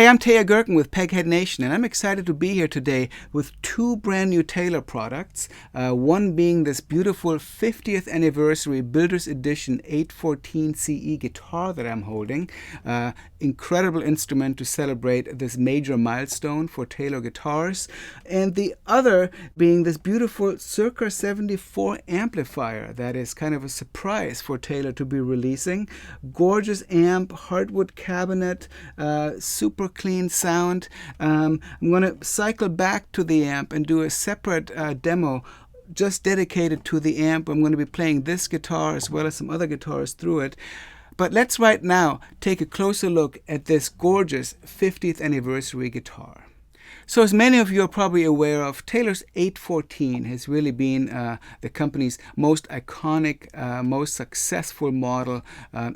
Hi, I'm Teja Gerken with Peghead Nation, and I'm excited to be here today with two brand new Taylor products. One being this beautiful 50th anniversary Builder's Edition 814 CE guitar that I'm holding. Incredible instrument to celebrate this major milestone for Taylor guitars. And the other being this beautiful Circa 74 amplifier that is kind of a surprise for Taylor to be releasing. Gorgeous amp, hardwood cabinet, super clean sound. I'm going to cycle back to the amp and do a separate demo just dedicated to the amp. I'm going to be playing this guitar as well as some other guitars through it. But let's right now take a closer look at this gorgeous 50th anniversary guitar. So as many of you are probably aware of, Taylor's 814 has really been the company's most iconic, most successful model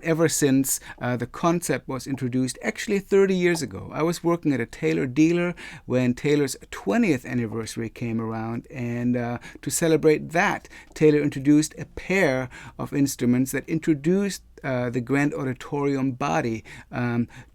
ever since the concept was introduced actually 30 years ago. I was working at a Taylor dealer when Taylor's 20th anniversary came around, and to celebrate that, Taylor introduced a pair of instruments that introduced the Grand Auditorium body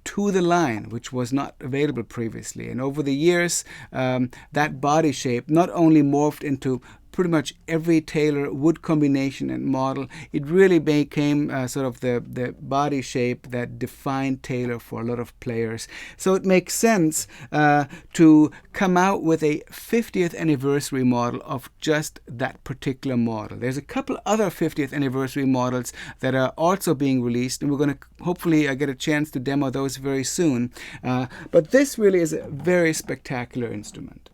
to the line, which was not available previously. And over the years, that body shape not only morphed into pretty much every Taylor wood combination and model. It really became sort of the body shape that defined Taylor for a lot of players. So it makes sense to come out with a 50th anniversary model of just that particular model. There's a couple other 50th anniversary models that are also being released, and we're going to hopefully get a chance to demo those very soon. But this really is a very spectacular instrument.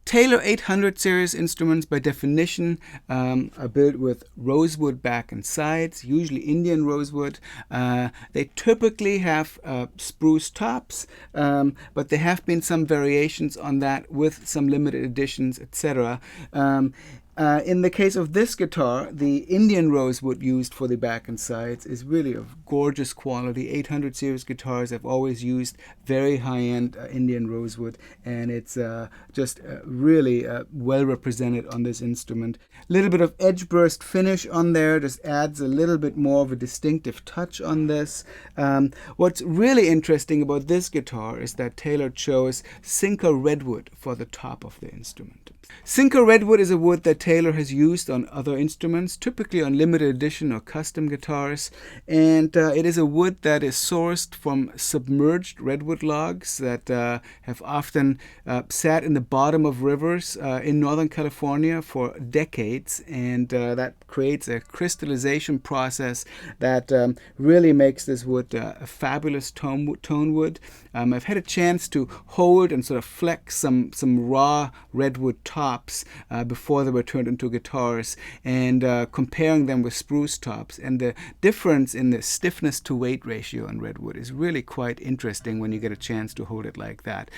Taylor 800 series instruments, by definition, are built with rosewood back and sides, usually Indian rosewood. They typically have spruce tops, but there have been some variations on that with some limited editions, etc. In the case of this guitar, the Indian rosewood used for the back and sides is really of gorgeous quality. 800 series guitars have always used very high-end Indian rosewood, and it's just really well represented on this instrument. A little bit of edge burst finish on there just adds a little bit more of a distinctive touch on this. What's really interesting about this guitar is that Taylor chose Circa redwood for the top of the instrument. Circa redwood is a wood that Taylor has used on other instruments, typically on limited edition or custom guitars, and it is a wood that is sourced from submerged redwood logs that have often sat in the bottom of rivers in Northern California for decades, and that creates a crystallization process that really makes this wood a fabulous tone wood. I've had a chance to hold and sort of flex some raw redwood tops before they were turned into guitars, and comparing them with spruce tops, and the difference in the stiffness to weight ratio on redwood is really quite interesting when you get a chance to hold it like that.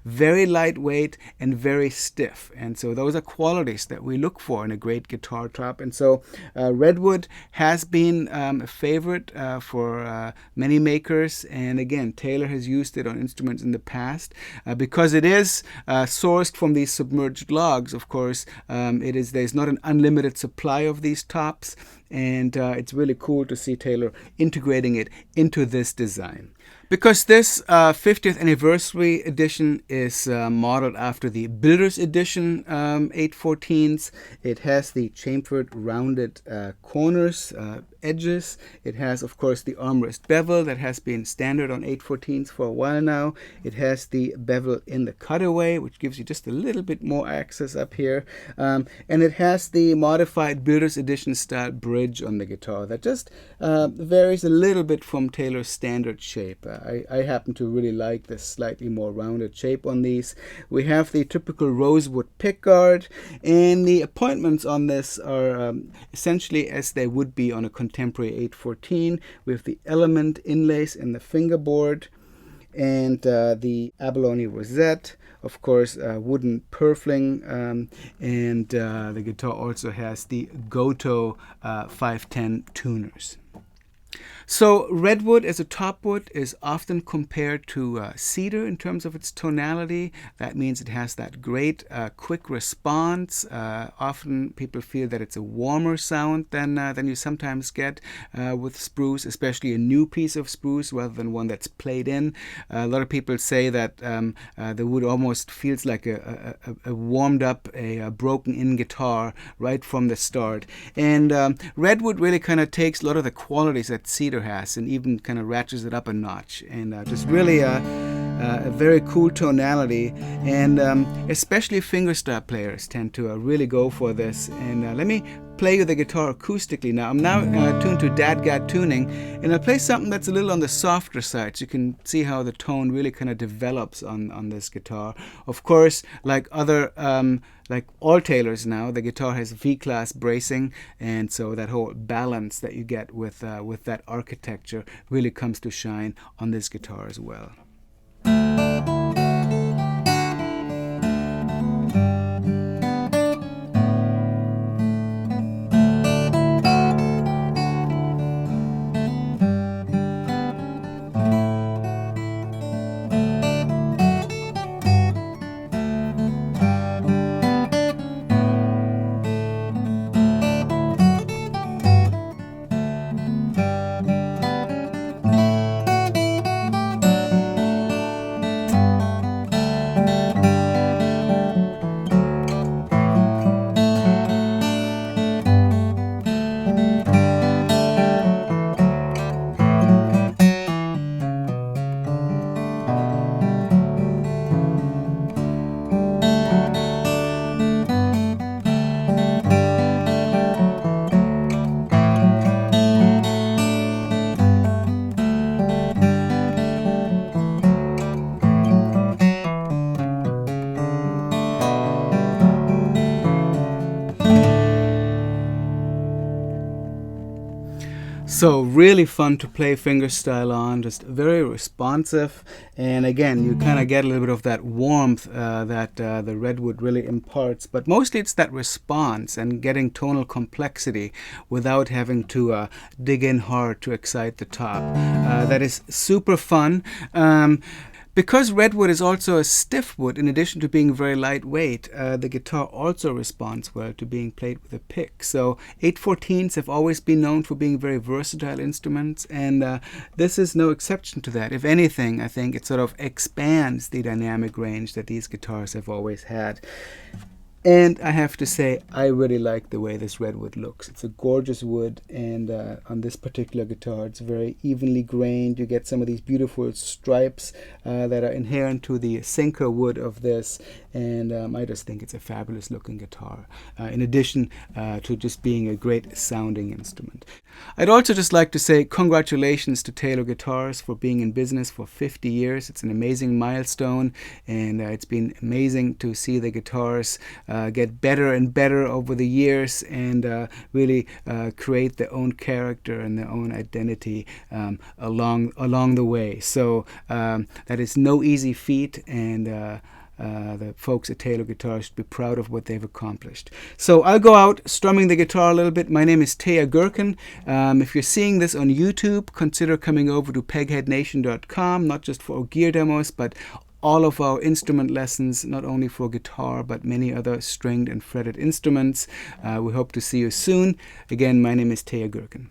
Very lightweight and very stiff, and so those are qualities that we look for in a great guitar top. And so redwood has been a favorite for many makers, and again, Taylor has used it on instruments in the past because it is sourced from these submerged logs. Of course, there's not an unlimited supply of these tops, and it's really cool to see Taylor integrating it into this design. Because this 50th anniversary edition is modeled after the Builder's Edition 814s, it has the chamfered rounded corners, edges. It has, of course, the armrest bevel that has been standard on 814s for a while now. It has the bevel in the cutaway, which gives you just a little bit more access up here. And it has the modified Builder's Edition style bridge on the guitar that just varies a little bit from Taylor's standard shape. I happen to really like this slightly more rounded shape on these. We have the typical rosewood pickguard, and the appointments on this are essentially as they would be on a contemporary 814, with the element inlays in the fingerboard and the abalone rosette, of course, wooden purfling, and the guitar also has the Goto 510 tuners. So redwood as a topwood is often compared to cedar in terms of its tonality. That means it has that great quick response. Often people feel that it's a warmer sound than you sometimes get with spruce, especially a new piece of spruce rather than one that's played in. A lot of people say that the wood almost feels like a warmed up, a broken in guitar right from the start. And redwood really kind of takes a lot of the qualities that cedar has and even kind of ratchets it up a notch, and just really a very cool tonality. And especially fingerstyle players tend to really go for this. And let me play the guitar acoustically now. I'm now tuned to DADGAD tuning, and I'll play something that's a little on the softer side so you can see how the tone really kind of develops on this guitar. Of course, like other like all Taylors now, the guitar has V-class bracing, and so that whole balance that you get with that architecture really comes to shine on this guitar as well. So really fun to play fingerstyle on, just very responsive, and again you kind of get a little bit of that warmth that the redwood really imparts, but mostly it's that response and getting tonal complexity without having to dig in hard to excite the top. That is super fun. Because redwood is also a stiff wood, in addition to being very lightweight, the guitar also responds well to being played with a pick. So 8/14s have always been known for being very versatile instruments, and this is no exception to that. If anything, I think it sort of expands the dynamic range that these guitars have always had. And I have to say, I really like the way this redwood looks. It's a gorgeous wood, and on this particular guitar, it's very evenly grained. You get some of these beautiful stripes that are inherent to the sinker wood of this, and I just think it's a fabulous looking guitar, in addition to just being a great sounding instrument. I'd also just like to say congratulations to Taylor Guitars for being in business for 50 years. It's an amazing milestone, and it's been amazing to see the guitars get better and better over the years, and really create their own character and their own identity along the way. So that is no easy feat, and the folks at Taylor Guitars should be proud of what they've accomplished. So I'll go out strumming the guitar a little bit. My name is Teja Gerken. If you're seeing this on YouTube, consider coming over to pegheadnation.com, not just for gear demos, but all of our instrument lessons, not only for guitar, but many other stringed and fretted instruments. We hope to see you soon. Again, my name is Teja Gerken.